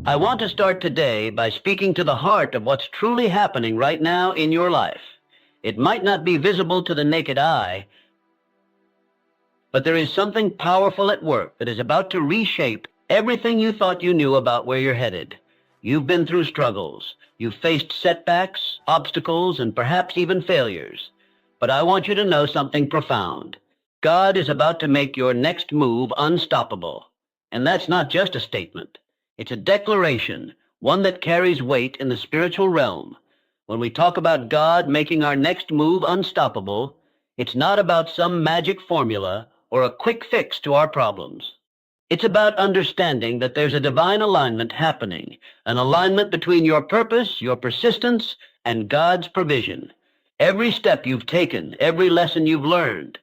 I want to start today by speaking to the heart of what's truly happening right now in your life. It might not be visible to the naked eye, but there is something powerful at work that is about to reshape everything you thought you knew about where you're headed. You've been through struggles. You've faced setbacks, obstacles, and perhaps even failures. But I want you to know something profound. God is about to make your next move unstoppable. And that's not just a statement. It's a declaration, one that carries weight in the spiritual realm. When we talk about God making our next move unstoppable, it's not about some magic formula or a quick fix to our problems. It's about understanding that there's a divine alignment happening, an alignment between your purpose, your persistence, and God's provision. Every step you've taken, every lesson you've learned,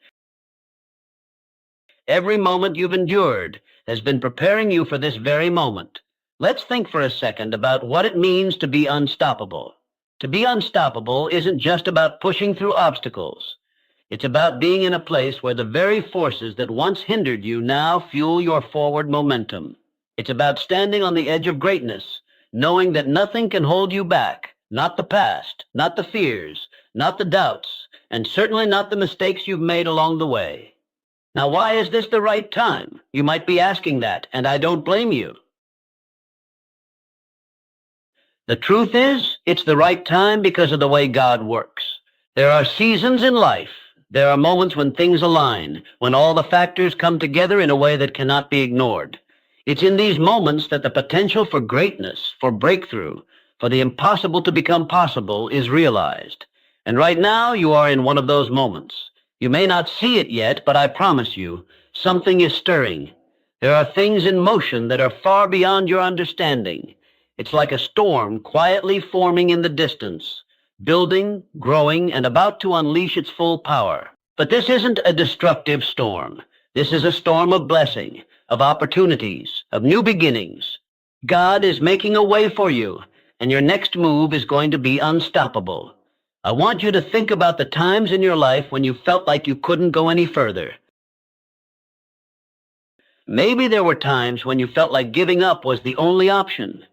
every moment you've endured has been preparing you for this very moment. Let's think for a second about what it means to be unstoppable. To be unstoppable isn't just about pushing through obstacles. It's about being in a place where the very forces that once hindered you now fuel your forward momentum. It's about standing on the edge of greatness, knowing that nothing can hold you back, not the past, not the fears, not the doubts, and certainly not the mistakes you've made along the way. Now, why is this the right time? You might be asking that, and I don't blame you. The truth is, it's the right time because of the way God works. There are seasons in life. There are moments when things align, when all the factors come together in a way that cannot be ignored. It's in these moments that the potential for greatness, for breakthrough, for the impossible to become possible is realized. And right now, you are in one of those moments. You may not see it yet, but I promise you, something is stirring. There are things in motion that are far beyond your understanding. It's like a storm quietly forming in the distance, building, growing, and about to unleash its full power. But this isn't a destructive storm. This is a storm of blessing, of opportunities, of new beginnings. God is making a way for you, and your next move is going to be unstoppable. I want you to think about the times in your life when you felt like you couldn't go any further. Maybe there were times when you felt like giving up was the only option.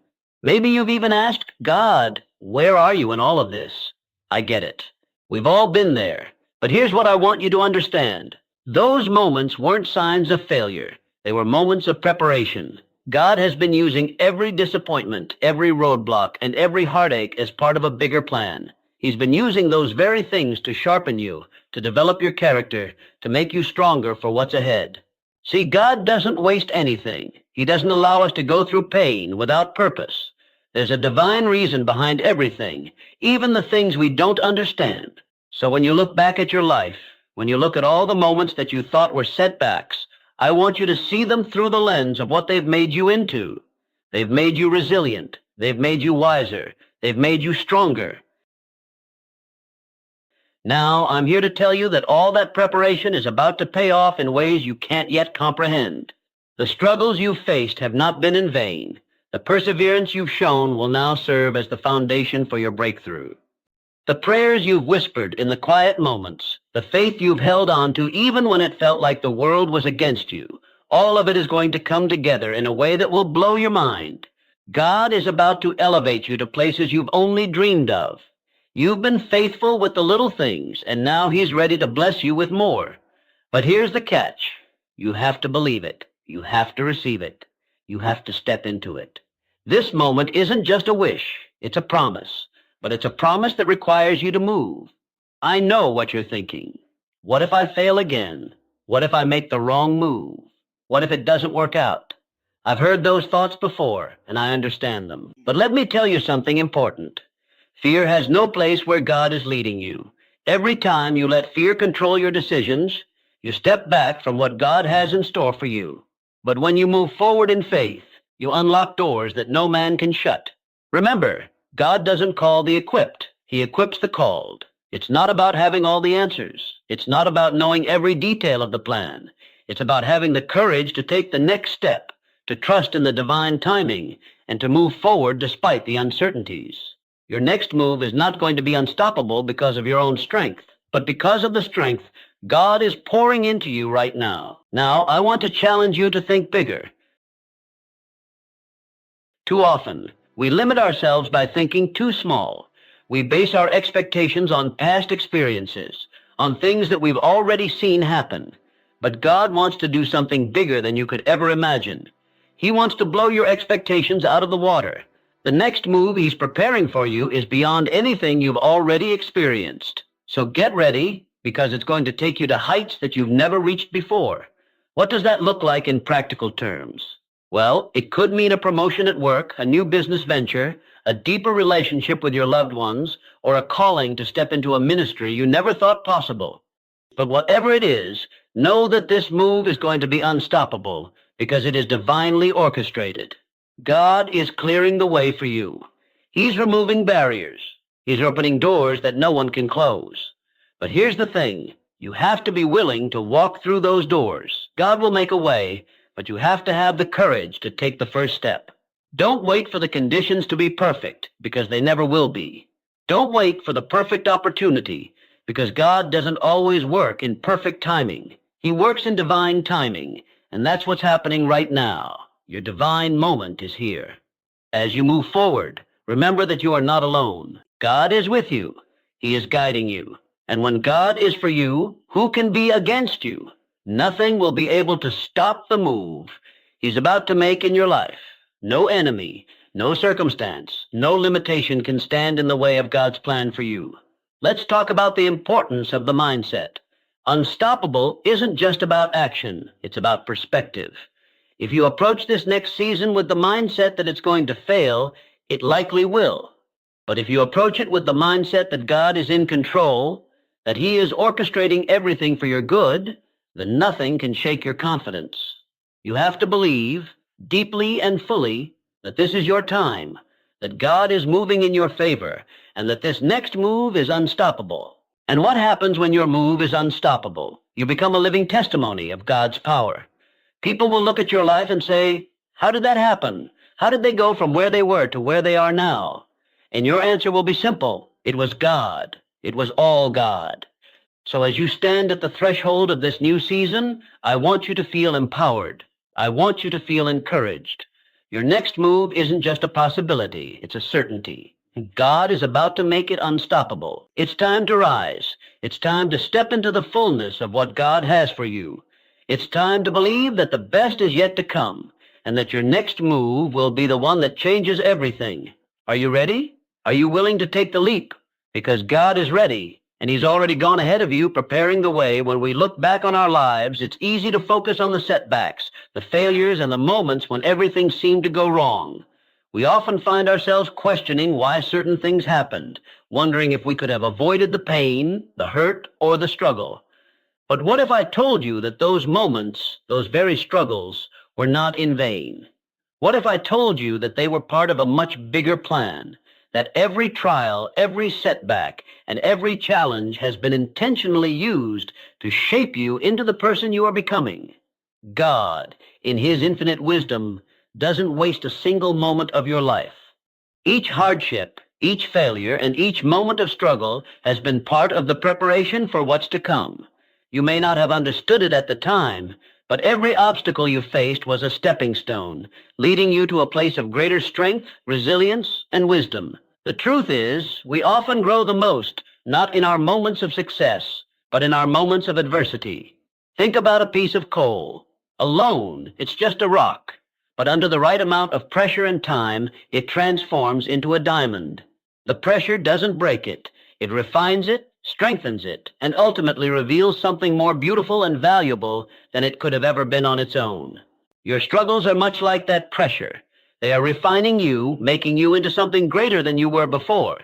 Maybe you've even asked God, where are you in all of this? I get it. We've all been there. But here's what I want you to understand. Those moments weren't signs of failure. They were moments of preparation. God has been using every disappointment, every roadblock, and every heartache as part of a bigger plan. He's been using those very things to sharpen you, to develop your character, to make you stronger for what's ahead. See, God doesn't waste anything. He doesn't allow us to go through pain without purpose. There's a divine reason behind everything, even the things we don't understand. So when you look back at your life, when you look at all the moments that you thought were setbacks, I want you to see them through the lens of what they've made you into. They've made you resilient. They've made you wiser. They've made you stronger. Now, I'm here to tell you that all that preparation is about to pay off in ways you can't yet comprehend. The struggles you've faced have not been in vain. The perseverance you've shown will now serve as the foundation for your breakthrough. The prayers you've whispered in the quiet moments, the faith you've held on to even when it felt like the world was against you, all of it is going to come together in a way that will blow your mind. God is about to elevate you to places you've only dreamed of. You've been faithful with the little things, and now He's ready to bless you with more. But here's the catch. You have to believe it. You have to receive it. You have to step into it. This moment isn't just a wish. It's a promise. But it's a promise that requires you to move. I know what you're thinking. What if I fail again? What if I make the wrong move? What if it doesn't work out? I've heard those thoughts before, and I understand them. But let me tell you something important. Fear has no place where God is leading you. Every time you let fear control your decisions, you step back from what God has in store for you. But when you move forward in faith, you unlock doors that no man can shut. Remember, God doesn't call the equipped. He equips the called. It's not about having all the answers. It's not about knowing every detail of the plan. It's about having the courage to take the next step, to trust in the divine timing, and to move forward despite the uncertainties. Your next move is not going to be unstoppable because of your own strength, but because of the strength God is pouring into you right now. Now, I want to challenge you to think bigger. Too often, we limit ourselves by thinking too small. We base our expectations on past experiences, on things that we've already seen happen. But God wants to do something bigger than you could ever imagine. He wants to blow your expectations out of the water. The next move He's preparing for you is beyond anything you've already experienced. So get ready, because it's going to take you to heights that you've never reached before. What does that look like in practical terms? Well, it could mean a promotion at work, a new business venture, a deeper relationship with your loved ones, or a calling to step into a ministry you never thought possible. But whatever it is, know that this move is going to be unstoppable because it is divinely orchestrated. God is clearing the way for you. He's removing barriers. He's opening doors that no one can close. But here's the thing. You have to be willing to walk through those doors. God will make a way, but you have to have the courage to take the first step. Don't wait for the conditions to be perfect, because they never will be. Don't wait for the perfect opportunity, because God doesn't always work in perfect timing. He works in divine timing, and that's what's happening right now. Your divine moment is here. As you move forward, remember that you are not alone. God is with you. He is guiding you. And when God is for you, who can be against you? Nothing will be able to stop the move He's about to make in your life. No enemy, no circumstance, no limitation can stand in the way of God's plan for you. Let's talk about the importance of the mindset. Unstoppable isn't just about action, it's about perspective. If you approach this next season with the mindset that it's going to fail, it likely will. But if you approach it with the mindset that God is in control, that He is orchestrating everything for your good, then nothing can shake your confidence. You have to believe, deeply and fully, that this is your time, that God is moving in your favor, and that this next move is unstoppable. And what happens when your move is unstoppable? You become a living testimony of God's power. People will look at your life and say, how did that happen? How did they go from where they were to where they are now? And your answer will be simple. It was God. It was all God. So as you stand at the threshold of this new season, I want you to feel empowered. I want you to feel encouraged. Your next move isn't just a possibility, it's a certainty. God is about to make it unstoppable. It's time to rise. It's time to step into the fullness of what God has for you. It's time to believe that the best is yet to come, and that your next move will be the one that changes everything. Are you ready? Are you willing to take the leap? Because God is ready, and He's already gone ahead of you, preparing the way. When we look back on our lives, it's easy to focus on the setbacks, the failures, and the moments when everything seemed to go wrong. We often find ourselves questioning why certain things happened, wondering if we could have avoided the pain, the hurt, or the struggle. But what if I told you that those moments, those very struggles, were not in vain? What if I told you that they were part of a much bigger plan? That every trial, every setback, and every challenge has been intentionally used to shape you into the person you are becoming. God, in His infinite wisdom, doesn't waste a single moment of your life. Each hardship, each failure, and each moment of struggle has been part of the preparation for what's to come. You may not have understood it at the time, but every obstacle you faced was a stepping stone, leading you to a place of greater strength, resilience, and wisdom. The truth is, we often grow the most, not in our moments of success, but in our moments of adversity. Think about a piece of coal. Alone, it's just a rock, but under the right amount of pressure and time, it transforms into a diamond. The pressure doesn't break it. It refines it, strengthens it, and ultimately reveals something more beautiful and valuable than it could have ever been on its own. Your struggles are much like that pressure. They are refining you, making you into something greater than you were before.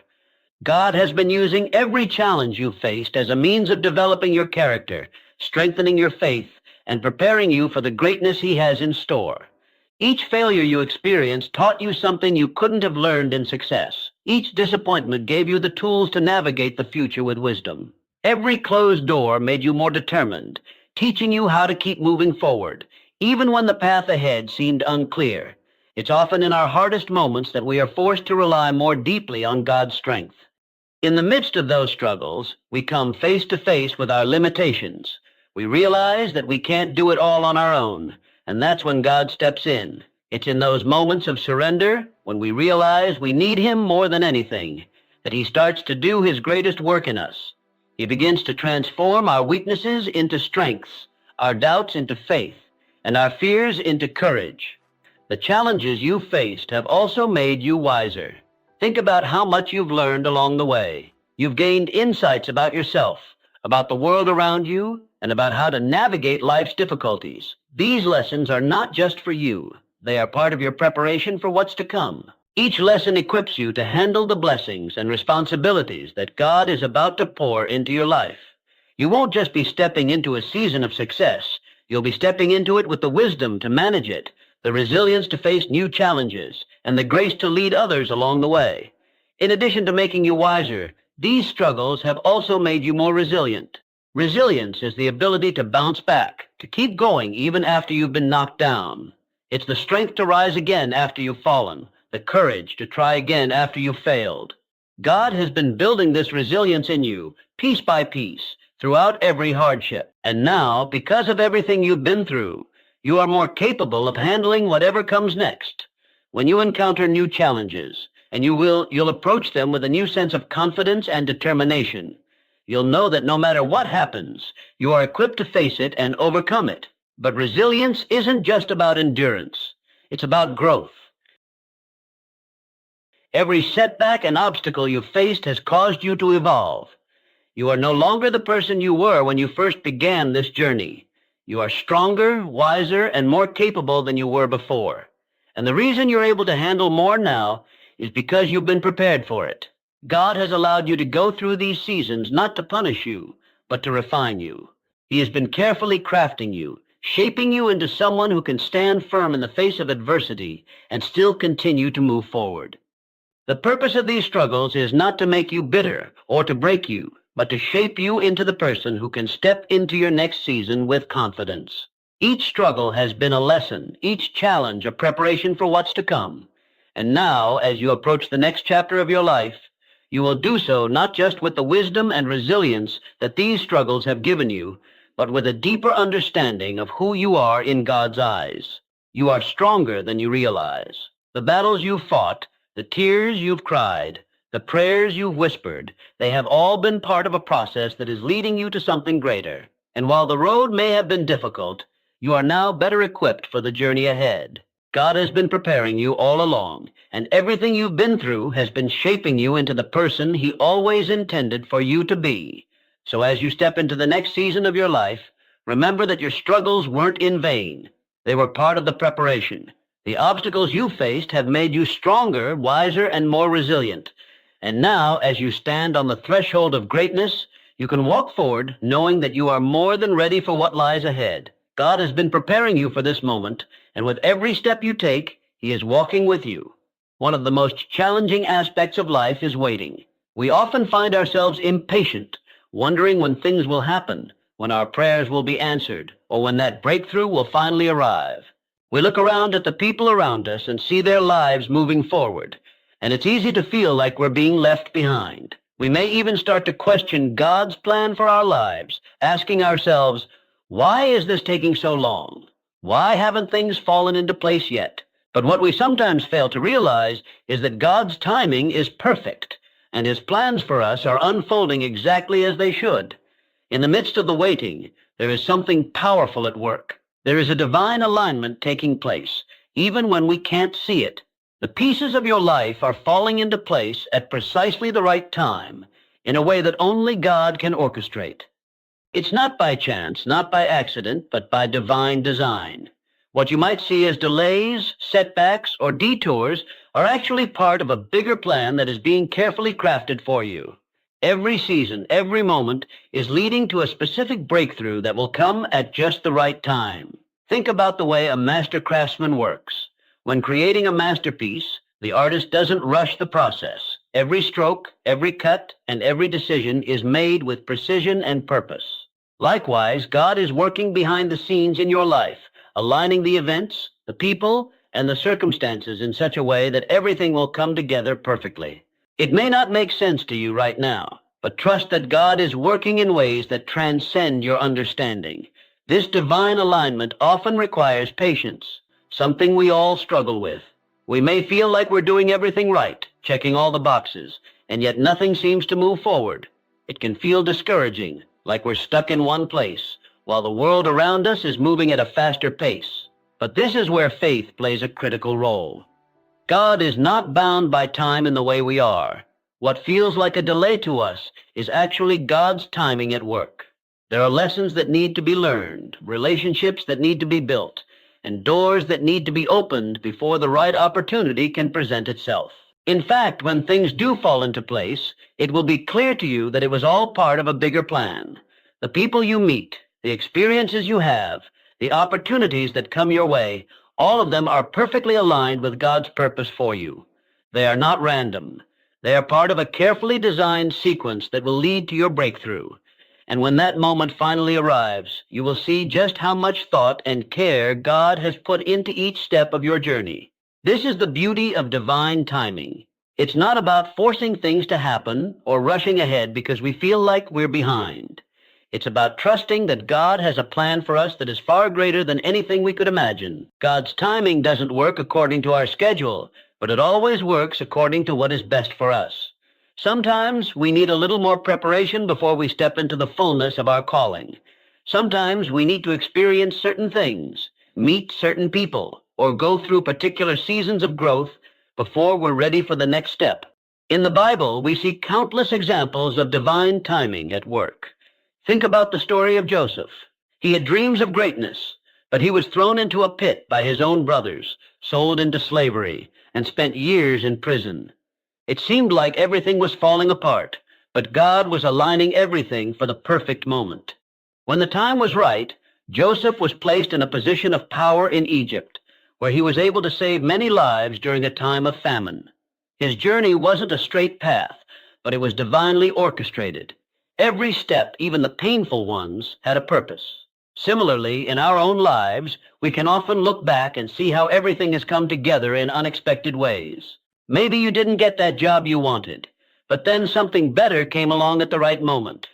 God has been using every challenge you've faced as a means of developing your character, strengthening your faith, and preparing you for the greatness He has in store. Each failure you experienced taught you something you couldn't have learned in success. Each disappointment gave you the tools to navigate the future with wisdom. Every closed door made you more determined, teaching you how to keep moving forward, even when the path ahead seemed unclear. It's often in our hardest moments that we are forced to rely more deeply on God's strength. In the midst of those struggles, we come face to face with our limitations. We realize that we can't do it all on our own, and that's when God steps in. It's in those moments of surrender, when we realize we need Him more than anything, that He starts to do His greatest work in us. He begins to transform our weaknesses into strengths, our doubts into faith, and our fears into courage. The challenges you faced have also made you wiser. Think about how much you've learned along the way. You've gained insights about yourself, about the world around you, and about how to navigate life's difficulties. These lessons are not just for you. They are part of your preparation for what's to come. Each lesson equips you to handle the blessings and responsibilities that God is about to pour into your life. You won't just be stepping into a season of success. You'll be stepping into it with the wisdom to manage it, the resilience to face new challenges, and the grace to lead others along the way. In addition to making you wiser, these struggles have also made you more resilient. Resilience is the ability to bounce back, to keep going even after you've been knocked down. It's the strength to rise again after you've fallen, the courage to try again after you've failed. God has been building this resilience in you, piece by piece, throughout every hardship. And now, because of everything you've been through, you are more capable of handling whatever comes next. When you encounter new challenges, and you'll approach them with a new sense of confidence and determination. You'll know that no matter what happens, you are equipped to face it and overcome it. But resilience isn't just about endurance. It's about growth. Every setback and obstacle you've faced has caused you to evolve. You are no longer the person you were when you first began this journey. You are stronger, wiser, and more capable than you were before. And the reason you're able to handle more now is because you've been prepared for it. God has allowed you to go through these seasons not to punish you, but to refine you. He has been carefully crafting you, shaping you into someone who can stand firm in the face of adversity and still continue to move forward. The purpose of these struggles is not to make you bitter or to break you, but to shape you into the person who can step into your next season with confidence. Each struggle has been a lesson, each challenge a preparation for what's to come. And now, as you approach the next chapter of your life, you will do so not just with the wisdom and resilience that these struggles have given you, but with a deeper understanding of who you are in God's eyes. You are stronger than you realize. The battles you've fought, the tears you've cried, the prayers you've whispered, they have all been part of a process that is leading you to something greater. And while the road may have been difficult, you are now better equipped for the journey ahead. God has been preparing you all along, and everything you've been through has been shaping you into the person He always intended for you to be. So as you step into the next season of your life, remember that your struggles weren't in vain. They were part of the preparation. The obstacles you faced have made you stronger, wiser, and more resilient. And now, as you stand on the threshold of greatness, you can walk forward knowing that you are more than ready for what lies ahead. God has been preparing you for this moment, and with every step you take, He is walking with you. One of the most challenging aspects of life is waiting. We often find ourselves impatient, wondering when things will happen, when our prayers will be answered, or when that breakthrough will finally arrive. We look around at the people around us and see their lives moving forward, and it's easy to feel like we're being left behind. We may even start to question God's plan for our lives, asking ourselves, why is this taking so long? Why haven't things fallen into place yet? But what we sometimes fail to realize is that God's timing is perfect, and His plans for us are unfolding exactly as they should. In the midst of the waiting, there is something powerful at work. There is a divine alignment taking place, even when we can't see it. The pieces of your life are falling into place at precisely the right time, in a way that only God can orchestrate. It's not by chance, not by accident, but by divine design. What you might see as delays, setbacks, or detours are actually part of a bigger plan that is being carefully crafted for you. Every season, every moment is leading to a specific breakthrough that will come at just the right time. Think about the way a master craftsman works. When creating a masterpiece, the artist doesn't rush the process. Every stroke, every cut, and every decision is made with precision and purpose. Likewise, God is working behind the scenes in your life, aligning the events, the people, and the circumstances in such a way that everything will come together perfectly. It may not make sense to you right now, but trust that God is working in ways that transcend your understanding. This divine alignment often requires patience, something we all struggle with. We may feel like we're doing everything right, checking all the boxes, and yet nothing seems to move forward. It can feel discouraging, like we're stuck in one place, while the world around us is moving at a faster pace. But this is where faith plays a critical role. God is not bound by time in the way we are. What feels like a delay to us is actually God's timing at work. There are lessons that need to be learned, relationships that need to be built, and doors that need to be opened before the right opportunity can present itself. In fact, when things do fall into place, it will be clear to you that it was all part of a bigger plan. The people you meet, the experiences you have, the opportunities that come your way, all of them are perfectly aligned with God's purpose for you. They are not random. They are part of a carefully designed sequence that will lead to your breakthrough. And when that moment finally arrives, you will see just how much thought and care God has put into each step of your journey. This is the beauty of divine timing. It's not about forcing things to happen or rushing ahead because we feel like we're behind. It's about trusting that God has a plan for us that is far greater than anything we could imagine. God's timing doesn't work according to our schedule, but it always works according to what is best for us. Sometimes we need a little more preparation before we step into the fullness of our calling. Sometimes we need to experience certain things, meet certain people, or go through particular seasons of growth before we're ready for the next step. In the Bible, we see countless examples of divine timing at work. Think about the story of Joseph. He had dreams of greatness, but he was thrown into a pit by his own brothers, sold into slavery, and spent years in prison. It seemed like everything was falling apart, but God was aligning everything for the perfect moment. When the time was right, Joseph was placed in a position of power in Egypt, where he was able to save many lives during a time of famine. His journey wasn't a straight path, but it was divinely orchestrated. Every step, even the painful ones, had a purpose. Similarly, in our own lives, we can often look back and see how everything has come together in unexpected ways. Maybe you didn't get that job you wanted, but then something better came along at the right moment.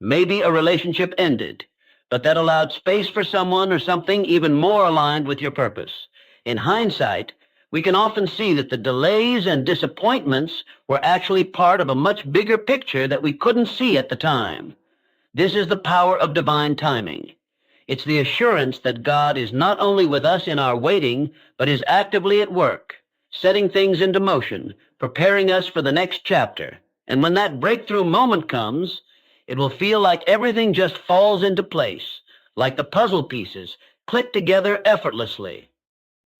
Maybe a relationship ended, but that allowed space for someone or something even more aligned with your purpose. In hindsight, we can often see that the delays and disappointments were actually part of a much bigger picture that we couldn't see at the time. This is the power of divine timing. It's the assurance that God is not only with us in our waiting, but is actively at work, setting things into motion, preparing us for the next chapter. And when that breakthrough moment comes, it will feel like everything just falls into place, like the puzzle pieces click together effortlessly.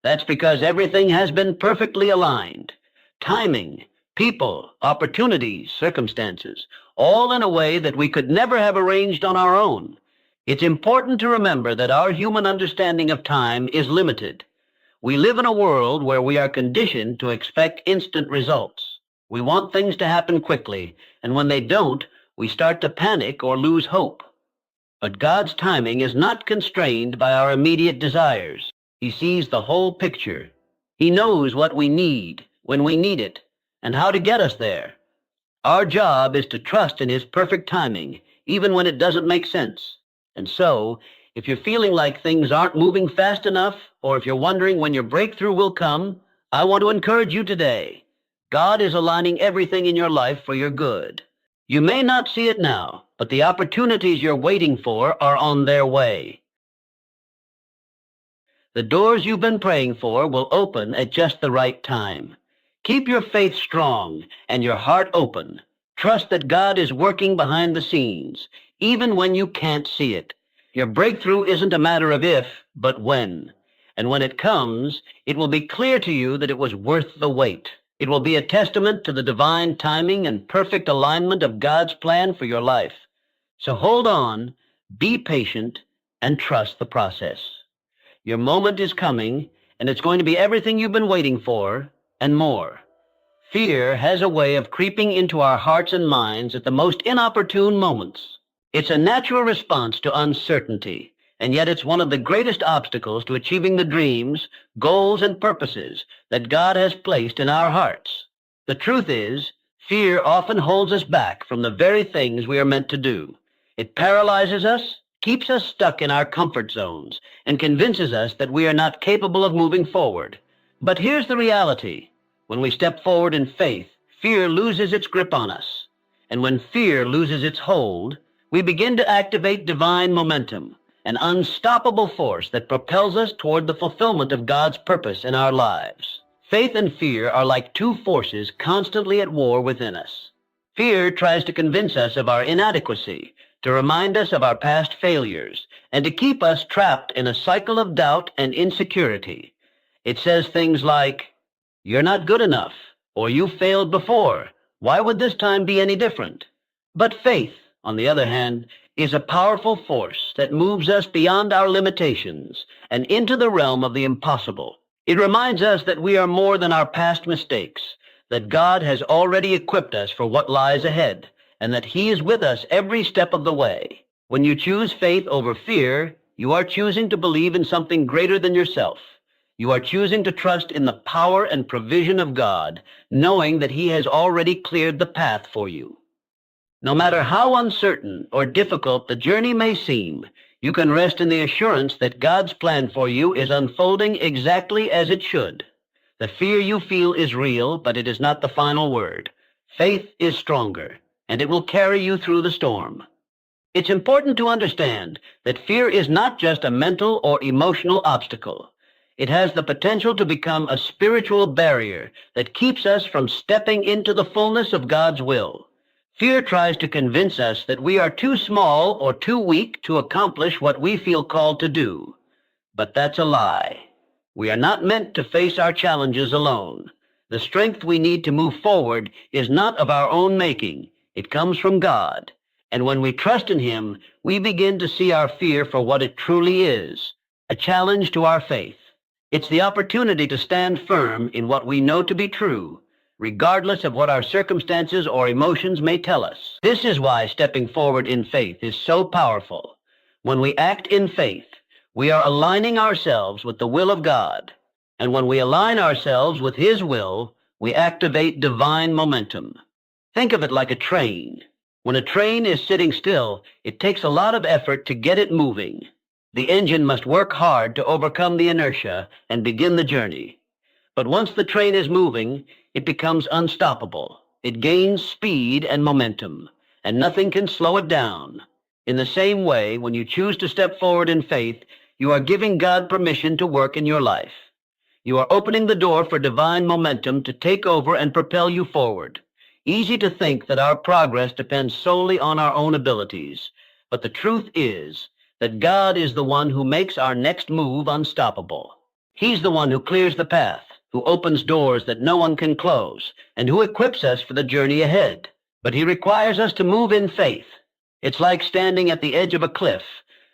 That's because everything has been perfectly aligned. Timing, people, opportunities, circumstances, all in a way that we could never have arranged on our own. It's important to remember that our human understanding of time is limited. We live in a world where we are conditioned to expect instant results. We want things to happen quickly, and when they don't, we start to panic or lose hope. But God's timing is not constrained by our immediate desires. He sees the whole picture. He knows what we need, when we need it, and how to get us there. Our job is to trust in His perfect timing, even when it doesn't make sense. And so, if you're feeling like things aren't moving fast enough, or if you're wondering when your breakthrough will come, I want to encourage you today. God is aligning everything in your life for your good. You may not see it now, but the opportunities you're waiting for are on their way. The doors you've been praying for will open at just the right time. Keep your faith strong and your heart open. Trust that God is working behind the scenes, even when you can't see it. Your breakthrough isn't a matter of if, but when. And when it comes, it will be clear to you that it was worth the wait. It will be a testament to the divine timing and perfect alignment of God's plan for your life. So hold on, be patient, and trust the process. Your moment is coming, and it's going to be everything you've been waiting for, and more. Fear has a way of creeping into our hearts and minds at the most inopportune moments. It's a natural response to uncertainty, and yet it's one of the greatest obstacles to achieving the dreams, goals, and purposes that God has placed in our hearts. The truth is, fear often holds us back from the very things we are meant to do. It paralyzes us, keeps us stuck in our comfort zones, and convinces us that we are not capable of moving forward. But here's the reality. When we step forward in faith, fear loses its grip on us. And when fear loses its hold, we begin to activate divine momentum, an unstoppable force that propels us toward the fulfillment of God's purpose in our lives. Faith and fear are like two forces constantly at war within us. Fear tries to convince us of our inadequacy, to remind us of our past failures, and to keep us trapped in a cycle of doubt and insecurity. It says things like, "You're not good enough," or "You failed before. Why would this time be any different?" But faith, on the other hand, is a powerful force that moves us beyond our limitations and into the realm of the impossible. It reminds us that we are more than our past mistakes, that God has already equipped us for what lies ahead, and that He is with us every step of the way. When you choose faith over fear, you are choosing to believe in something greater than yourself. You are choosing to trust in the power and provision of God, knowing that He has already cleared the path for you. No matter how uncertain or difficult the journey may seem, you can rest in the assurance that God's plan for you is unfolding exactly as it should. The fear you feel is real, but it is not the final word. Faith is stronger, and it will carry you through the storm. It's important to understand that fear is not just a mental or emotional obstacle. It has the potential to become a spiritual barrier that keeps us from stepping into the fullness of God's will. Fear tries to convince us that we are too small or too weak to accomplish what we feel called to do. But that's a lie. We are not meant to face our challenges alone. The strength we need to move forward is not of our own making. It comes from God. And when we trust in Him, we begin to see our fear for what it truly is, a challenge to our faith. It's the opportunity to stand firm in what we know to be true, regardless of what our circumstances or emotions may tell us. This is why stepping forward in faith is so powerful. When we act in faith, we are aligning ourselves with the will of God. And when we align ourselves with His will, we activate divine momentum. Think of it like a train. When a train is sitting still, it takes a lot of effort to get it moving. The engine must work hard to overcome the inertia and begin the journey. But once the train is moving, it becomes unstoppable. It gains speed and momentum, and nothing can slow it down. In the same way, when you choose to step forward in faith, you are giving God permission to work in your life. You are opening the door for divine momentum to take over and propel you forward. Easy to think that our progress depends solely on our own abilities, but the truth is that God is the one who makes our next move unstoppable. He's the one who clears the path, who opens doors that no one can close, and who equips us for the journey ahead. But He requires us to move in faith. It's like standing at the edge of a cliff,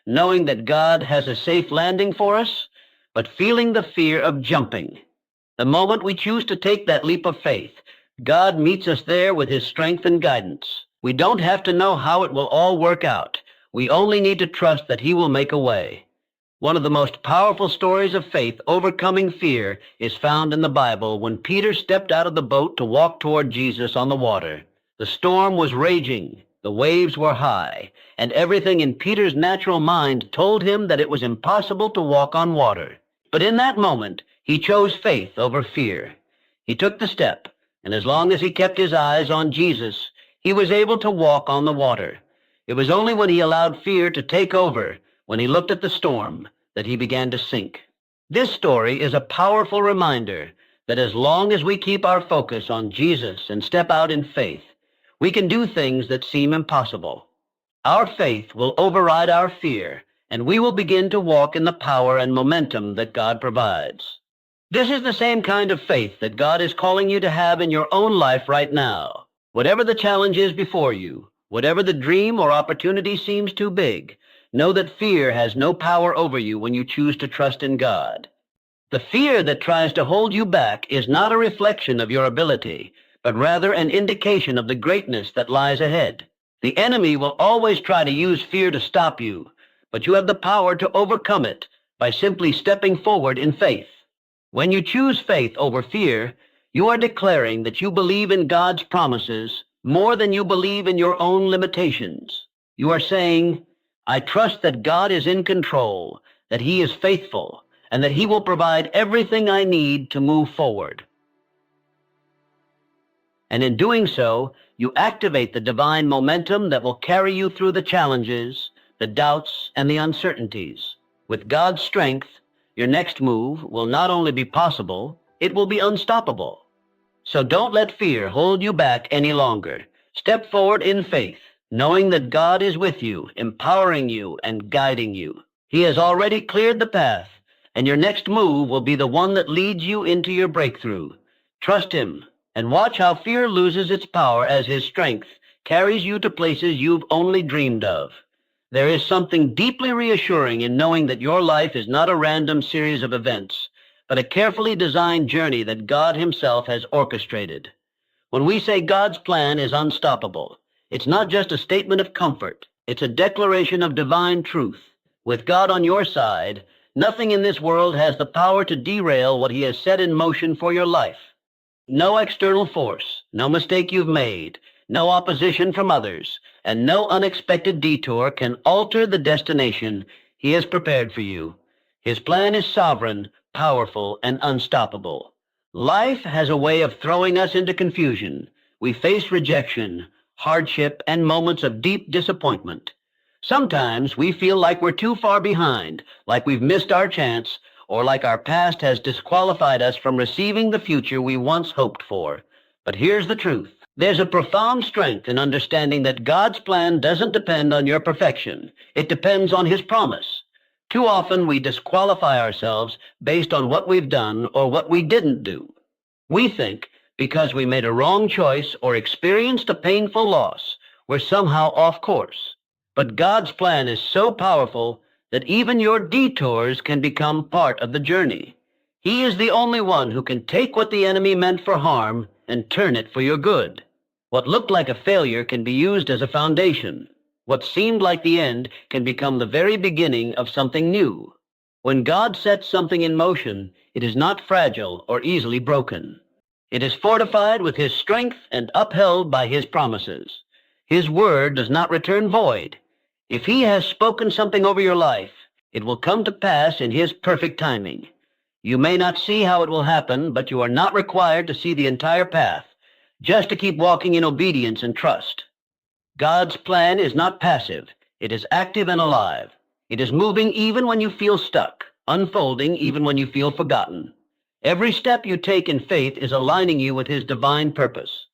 knowing that God has a safe landing for us, but feeling the fear of jumping. The moment we choose to take that leap of faith, God meets us there with His strength and guidance. We don't have to know how it will all work out. We only need to trust that He will make a way. One of the most powerful stories of faith overcoming fear is found in the Bible when Peter stepped out of the boat to walk toward Jesus on the water. The storm was raging, the waves were high, and everything in Peter's natural mind told him that it was impossible to walk on water. But in that moment, he chose faith over fear. He took the step, and as long as he kept his eyes on Jesus, he was able to walk on the water. It was only when he allowed fear to take over, when he looked at the storm, that he began to sink. This story is a powerful reminder that as long as we keep our focus on Jesus and step out in faith, we can do things that seem impossible. Our faith will override our fear, and we will begin to walk in the power and momentum that God provides. This is the same kind of faith that God is calling you to have in your own life right now. Whatever the challenge is before you, whatever the dream or opportunity seems too big, know that fear has no power over you when you choose to trust in God. The fear that tries to hold you back is not a reflection of your ability, but rather an indication of the greatness that lies ahead. The enemy will always try to use fear to stop you, but you have the power to overcome it by simply stepping forward in faith. When you choose faith over fear, you are declaring that you believe in God's promises more than you believe in your own limitations. You are saying, I trust that God is in control, that He is faithful, and that He will provide everything I need to move forward. And in doing so, you activate the divine momentum that will carry you through the challenges, the doubts, and the uncertainties. With God's strength, your next move will not only be possible, it will be unstoppable. So don't let fear hold you back any longer. Step forward in faith, knowing that God is with you, empowering you, and guiding you. He has already cleared the path, and your next move will be the one that leads you into your breakthrough. Trust Him, and watch how fear loses its power as His strength carries you to places you've only dreamed of. There is something deeply reassuring in knowing that your life is not a random series of events, but a carefully designed journey that God Himself has orchestrated. When we say God's plan is unstoppable, it's not just a statement of comfort, it's a declaration of divine truth. With God on your side, nothing in this world has the power to derail what He has set in motion for your life. No external force, no mistake you've made, no opposition from others, and no unexpected detour can alter the destination He has prepared for you. His plan is sovereign, powerful, and unstoppable. Life has a way of throwing us into confusion. We face rejection, hardship, and moments of deep disappointment. Sometimes we feel like we're too far behind, like we've missed our chance, or like our past has disqualified us from receiving the future we once hoped for. But here's the truth. There's a profound strength in understanding that God's plan doesn't depend on your perfection. It depends on His promise. Too often we disqualify ourselves based on what we've done or what we didn't do. We think because we made a wrong choice or experienced a painful loss, we're somehow off course. But God's plan is so powerful that even your detours can become part of the journey. He is the only one who can take what the enemy meant for harm and turn it for your good. What looked like a failure can be used as a foundation. What seemed like the end can become the very beginning of something new. When God sets something in motion, it is not fragile or easily broken. It is fortified with His strength and upheld by His promises. His word does not return void. If He has spoken something over your life, it will come to pass in His perfect timing. You may not see how it will happen, but you are not required to see the entire path, just to keep walking in obedience and trust. God's plan is not passive. It is active and alive. It is moving even when you feel stuck, unfolding even when you feel forgotten. Every step you take in faith is aligning you with His divine purpose.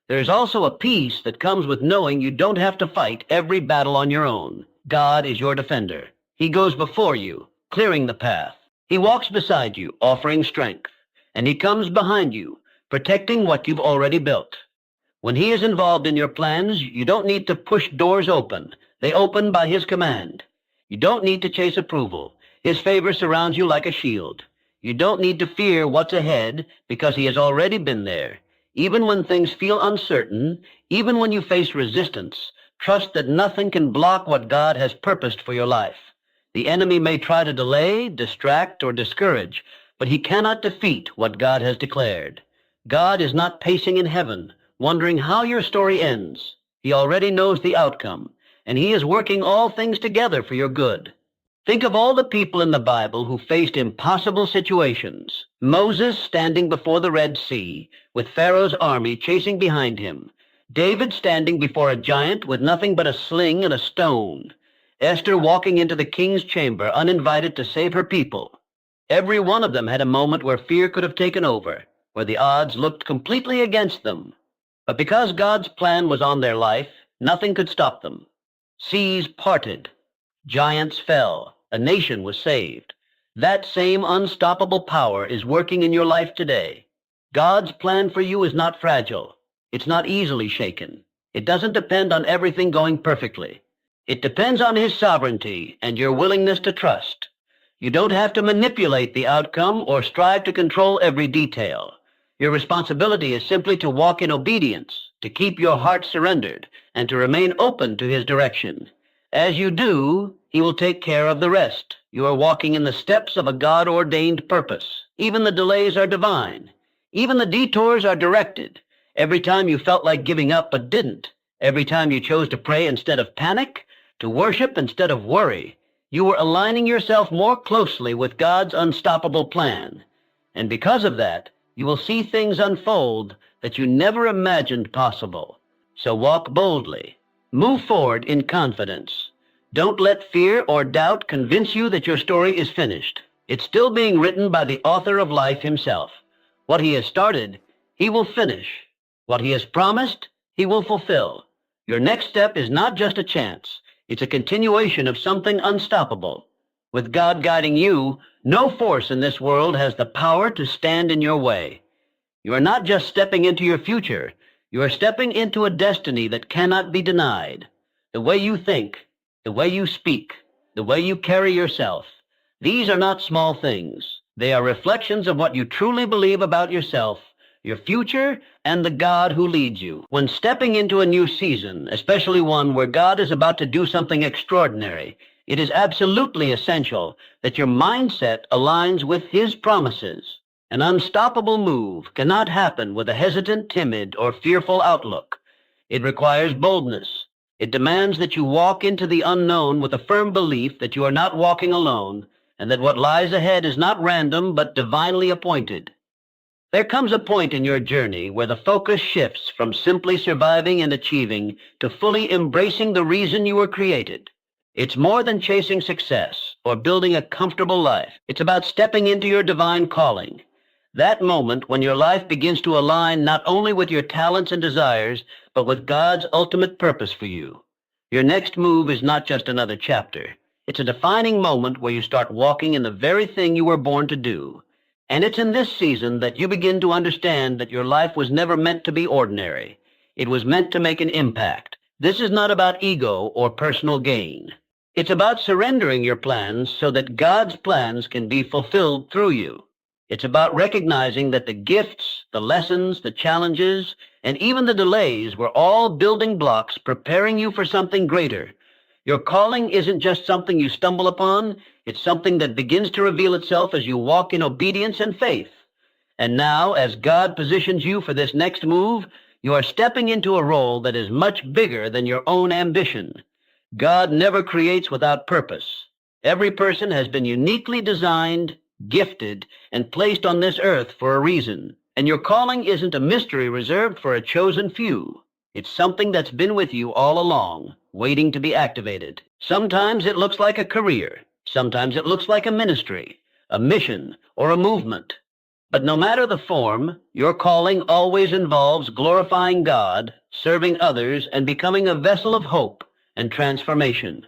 There is also a peace that comes with knowing you don't have to fight every battle on your own. God is your defender. He goes before you, clearing the path. He walks beside you, offering strength. And He comes behind you, protecting what you've already built. When He is involved in your plans, you don't need to push doors open. They open by His command. You don't need to chase approval. His favor surrounds you like a shield. You don't need to fear what's ahead because He has already been there. Even when things feel uncertain, even when you face resistance, trust that nothing can block what God has purposed for your life. The enemy may try to delay, distract, or discourage, but he cannot defeat what God has declared. God is not pacing in heaven, wondering how your story ends. He already knows the outcome, and He is working all things together for your good. Think of all the people in the Bible who faced impossible situations. Moses standing before the Red Sea, with Pharaoh's army chasing behind him. David standing before a giant with nothing but a sling and a stone. Esther walking into the king's chamber uninvited to save her people. Every one of them had a moment where fear could have taken over, where the odds looked completely against them. But because God's plan was on their life, nothing could stop them. Seas parted. Giants fell. A nation was saved. That same unstoppable power is working in your life today. God's plan for you is not fragile. It's not easily shaken. It doesn't depend on everything going perfectly. It depends on His sovereignty and your willingness to trust. You don't have to manipulate the outcome or strive to control every detail. Your responsibility is simply to walk in obedience, to keep your heart surrendered, and to remain open to His direction. As you do, He will take care of the rest. You are walking in the steps of a God-ordained purpose. Even the delays are divine. Even the detours are directed. Every time you felt like giving up but didn't. Every time you chose to pray instead of panic. to worship instead of worry. You were aligning yourself more closely with God's unstoppable plan. And because of that, you will see things unfold that you never imagined possible. So walk boldly. Move forward in confidence. Don't let fear or doubt convince you that your story is finished. It's still being written by the author of life himself. What he has started, he will finish. What he has promised, he will fulfill. Your next step is not just a chance. It's a continuation of something unstoppable. With God guiding you, no force in this world has the power to stand in your way. You are not just stepping into your future. You are stepping into a destiny that cannot be denied. The way you think, the way you speak, the way you carry yourself, these are not small things. They are reflections of what you truly believe about yourself, your future, and the God who leads you. When stepping into a new season, especially one where God is about to do something extraordinary, it is absolutely essential that your mindset aligns with His promises. An unstoppable move cannot happen with a hesitant, timid, or fearful outlook. It requires boldness. It demands that you walk into the unknown with a firm belief that you are not walking alone, and that what lies ahead is not random but divinely appointed. There comes a point in your journey where the focus shifts from simply surviving and achieving to fully embracing the reason you were created. It's more than chasing success or building a comfortable life. It's about stepping into your divine calling. That moment when your life begins to align not only with your talents and desires, but with God's ultimate purpose for you. Your next move is not just another chapter. It's a defining moment where you start walking in the very thing you were born to do. And it's in this season that you begin to understand that your life was never meant to be ordinary. It was meant to make an impact. This is not about ego or personal gain. It's about surrendering your plans so that God's plans can be fulfilled through you. It's about recognizing that the gifts, the lessons, the challenges, and even the delays were all building blocks preparing you for something greater. Your calling isn't just something you stumble upon. It's something that begins to reveal itself as you walk in obedience and faith. And now, as God positions you for this next move, you are stepping into a role that is much bigger than your own ambition. God never creates without purpose. Every person has been uniquely designed, gifted, and placed on this earth for a reason. And your calling isn't a mystery reserved for a chosen few. It's something that's been with you all along, waiting to be activated. Sometimes it looks like a career. Sometimes it looks like a ministry, a mission, or a movement. But no matter the form, your calling always involves glorifying God, serving others, and becoming a vessel of hope and transformation.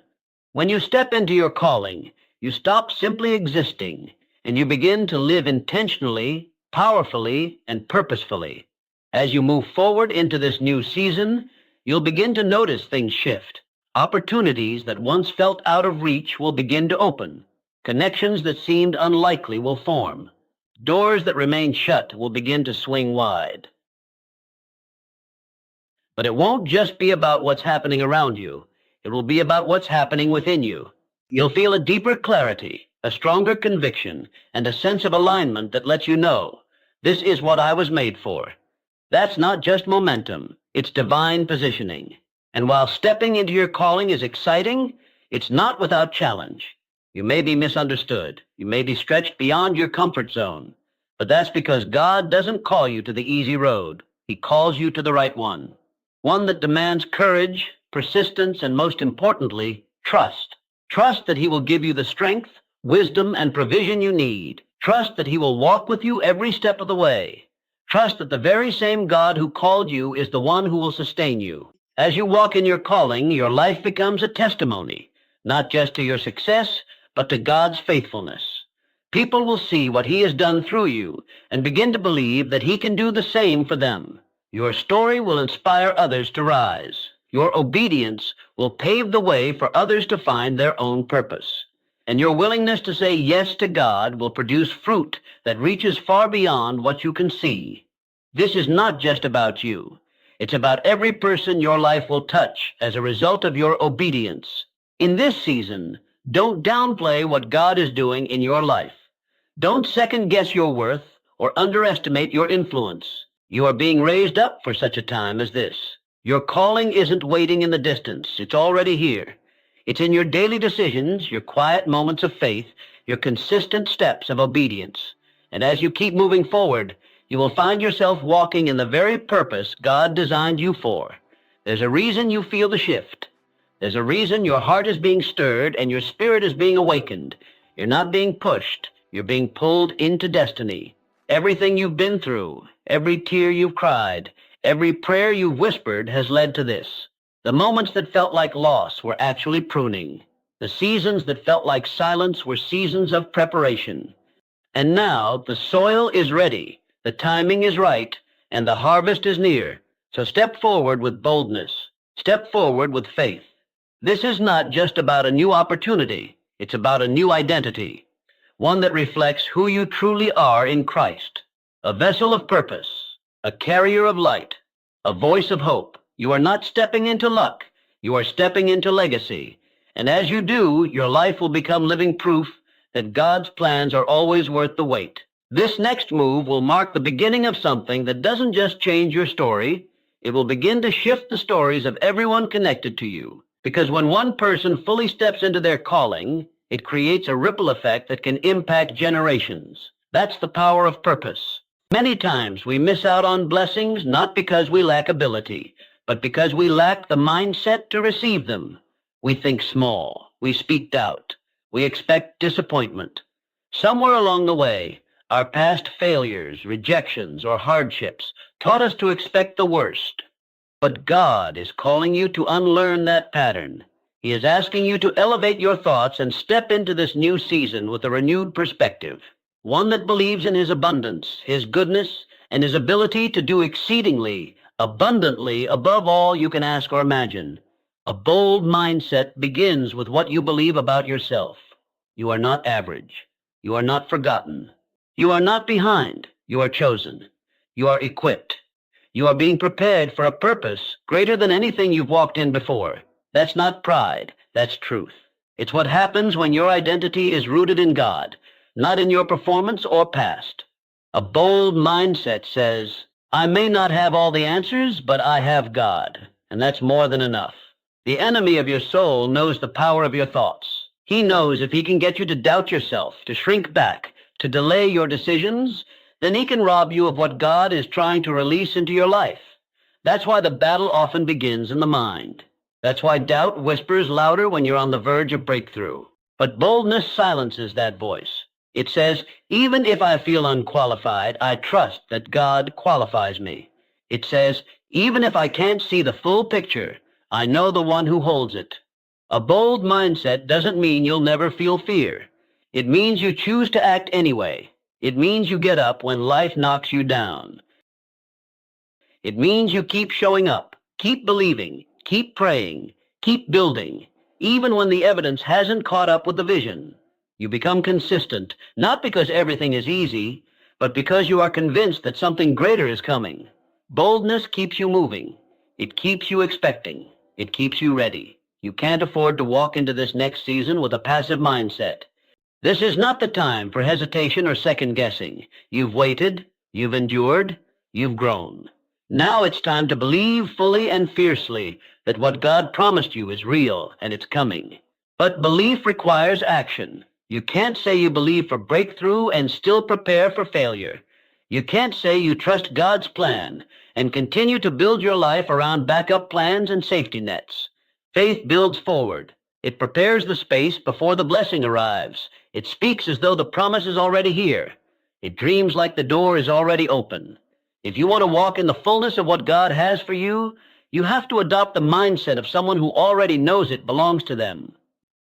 When you step into your calling, you stop simply existing, and you begin to live intentionally, powerfully, and purposefully. As you move forward into this new season, you'll begin to notice things shift. Opportunities that once felt out of reach will begin to open. Connections that seemed unlikely will form. Doors that remained shut will begin to swing wide. But it won't just be about what's happening around you. It will be about what's happening within you. You'll feel a deeper clarity, a stronger conviction, and a sense of alignment that lets you know, this is what I was made for. That's not just momentum, it's divine positioning. And while stepping into your calling is exciting, it's not without challenge. You may be misunderstood. You may be stretched beyond your comfort zone. But that's because God doesn't call you to the easy road. He calls you to the right one. One that demands courage, persistence, and most importantly, trust. Trust that He will give you the strength, wisdom, and provision you need. Trust that He will walk with you every step of the way. Trust that the very same God who called you is the one who will sustain you. As you walk in your calling, your life becomes a testimony, not just to your success, but to God's faithfulness. People will see what He has done through you and begin to believe that He can do the same for them. Your story will inspire others to rise. Your obedience will pave the way for others to find their own purpose. And your willingness to say yes to God will produce fruit that reaches far beyond what you can see. This is not just about you. It's about every person your life will touch as a result of your obedience. In this season, don't downplay what God is doing in your life. Don't second-guess your worth or underestimate your influence. You are being raised up for such a time as this. Your calling isn't waiting in the distance. It's already here. It's in your daily decisions, your quiet moments of faith, your consistent steps of obedience. And as you keep moving forward, you will find yourself walking in the very purpose God designed you for. There's a reason you feel the shift. There's a reason your heart is being stirred and your spirit is being awakened. You're not being pushed. You're being pulled into destiny. Everything you've been through, every tear you've cried, every prayer you've whispered has led to this. The moments that felt like loss were actually pruning. The seasons that felt like silence were seasons of preparation. And now the soil is ready, the timing is right, and the harvest is near. So step forward with boldness. Step forward with faith. This is not just about a new opportunity. It's about a new identity, one that reflects who you truly are in Christ. A vessel of purpose, a carrier of light, a voice of hope. You are not stepping into luck. You are stepping into legacy. And as you do, your life will become living proof that God's plans are always worth the wait. This next move will mark the beginning of something that doesn't just change your story. It will begin to shift the stories of everyone connected to you. Because when one person fully steps into their calling, it creates a ripple effect that can impact generations. That's the power of purpose. Many times we miss out on blessings not because we lack ability, but because we lack the mindset to receive them. We think small. We speak doubt. We expect disappointment. Somewhere along the way, our past failures, rejections, or hardships taught us to expect the worst. But God is calling you to unlearn that pattern. He is asking you to elevate your thoughts and step into this new season with a renewed perspective, one that believes in His abundance, His goodness, and His ability to do exceedingly, abundantly, above all you can ask or imagine. A bold mindset begins with what you believe about yourself. You are not average. You are not forgotten. You are not behind. You are chosen. You are equipped. You are being prepared for a purpose greater than anything you've walked in before. That's not pride. That's truth. It's what happens when your identity is rooted in God, not in your performance or past. A bold mindset says, I may not have all the answers, but I have God, and that's more than enough. The enemy of your soul knows the power of your thoughts. He knows if he can get you to doubt yourself, to shrink back, to delay your decisions, then he can rob you of what God is trying to release into your life. That's why the battle often begins in the mind. That's why doubt whispers louder when you're on the verge of breakthrough. But boldness silences that voice. It says, even if I feel unqualified, I trust that God qualifies me. It says, even if I can't see the full picture, I know the one who holds it. A bold mindset doesn't mean you'll never feel fear. It means you choose to act anyway. It means you get up when life knocks you down. It means you keep showing up, keep believing, keep praying, keep building, even when the evidence hasn't caught up with the vision. You become consistent, not because everything is easy, but because you are convinced that something greater is coming. Boldness keeps you moving. It keeps you expecting. It keeps you ready. You can't afford to walk into this next season with a passive mindset. This is not the time for hesitation or second guessing. You've waited, you've endured, you've grown. Now it's time to believe fully and fiercely that what God promised you is real and it's coming. But belief requires action. You can't say you believe for breakthrough and still prepare for failure. You can't say you trust God's plan and continue to build your life around backup plans and safety nets. Faith builds forward. It prepares the space before the blessing arrives. It speaks as though the promise is already here. It dreams like the door is already open. If you want to walk in the fullness of what God has for you, you have to adopt the mindset of someone who already knows it belongs to them.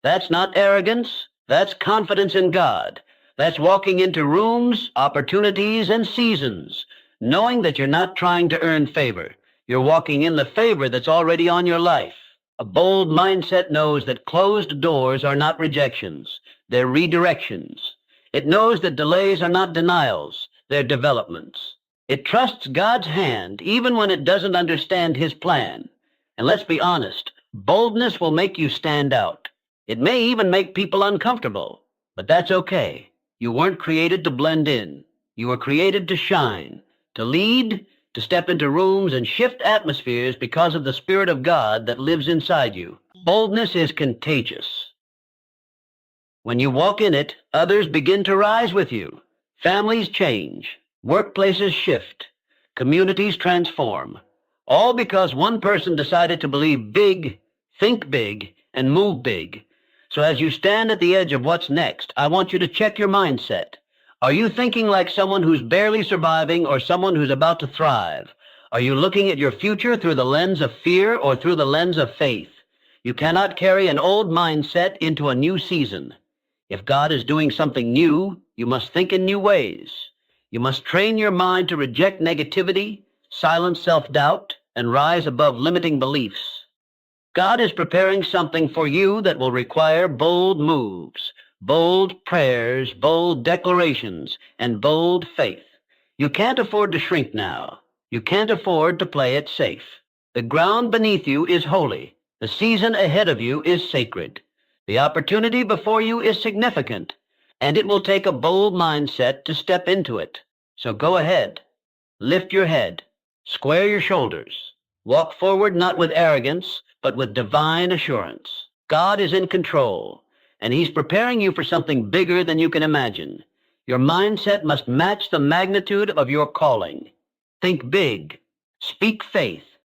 That's not arrogance. That's confidence in God. That's walking into rooms, opportunities, and seasons, knowing that you're not trying to earn favor. You're walking in the favor that's already on your life. A bold mindset knows that closed doors are not rejections. They're redirections. It knows that delays are not denials. They're developments. It trusts God's hand even when it doesn't understand His plan. And let's be honest, boldness will make you stand out. It may even make people uncomfortable, but that's okay. You weren't created to blend in. You were created to shine, to lead, to step into rooms and shift atmospheres because of the Spirit of God that lives inside you. Boldness is contagious. When you walk in it, others begin to rise with you. Families change. Workplaces shift. Communities transform. All because one person decided to believe big, think big, and move big. So as you stand at the edge of what's next, I want you to check your mindset. Are you thinking like someone who's barely surviving or someone who's about to thrive? Are you looking at your future through the lens of fear or through the lens of faith? You cannot carry an old mindset into a new season. If God is doing something new, you must think in new ways. You must train your mind to reject negativity, silence self-doubt, and rise above limiting beliefs. God is preparing something for you that will require bold moves, bold prayers, bold declarations, and bold faith. You can't afford to shrink now. You can't afford to play it safe. The ground beneath you is holy. The season ahead of you is sacred. The opportunity before you is significant, and it will take a bold mindset to step into it. So go ahead. Lift your head. Square your shoulders. Walk forward not with arrogance, but with divine assurance. God is in control, and He's preparing you for something bigger than you can imagine. Your mindset must match the magnitude of your calling. Think big. Speak faith.